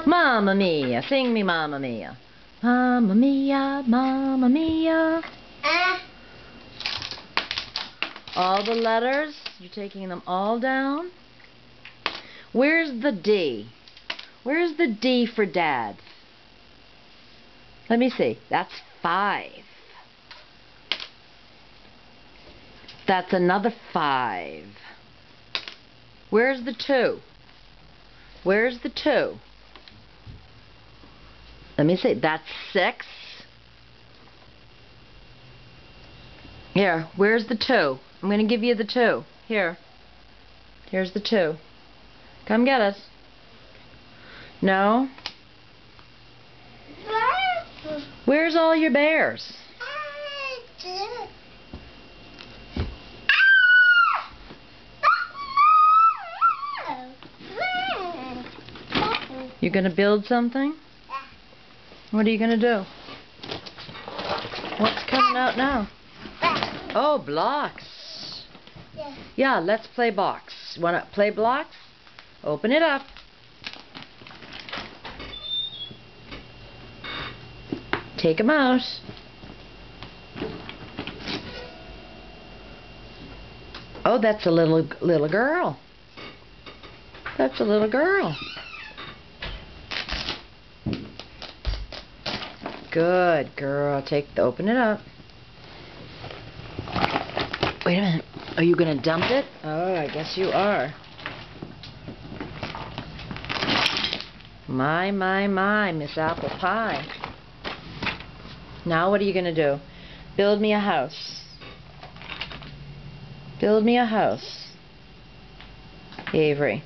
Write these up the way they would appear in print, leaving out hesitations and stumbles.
Mamma mia. Sing me Mamma mia. Mamma mia, Mamma mia. All the letters, you're taking them all down. Where's the D? Where's the D for Dad? Let me see. That's 5. That's another 5. Where's the 2? Where's the 2? Let me see. That's 6. Here, where's the 2? I'm going to give you the 2. Here. Here's the 2. Come get us. No? Where's all your bears? You gonna build something? What are you gonna do? What's coming out now? Oh, blocks. Yeah, let's play blocks. Wanna play blocks? Open it up. Take them out. Oh, that's a little girl. That's a little girl. Good girl. Open it up. Wait a minute. Are you gonna dump it? Oh, I guess you are. My, Miss Apple Pie. Now what are you gonna do? Build me a house. Build me a house. Avery.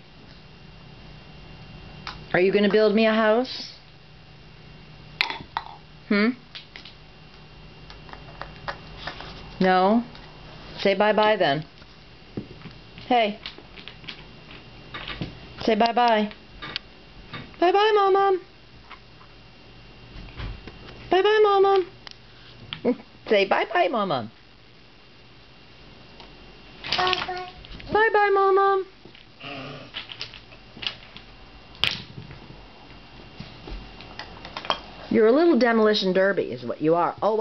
Are you gonna build me a house? No? Say bye-bye then. Hey. Say bye-bye. Bye-bye, Mom. Bye-bye, Mom. Say bye-bye, Mom. Bye-bye. Bye-bye, Mom. You're a little demolition derby is what you are. Oh,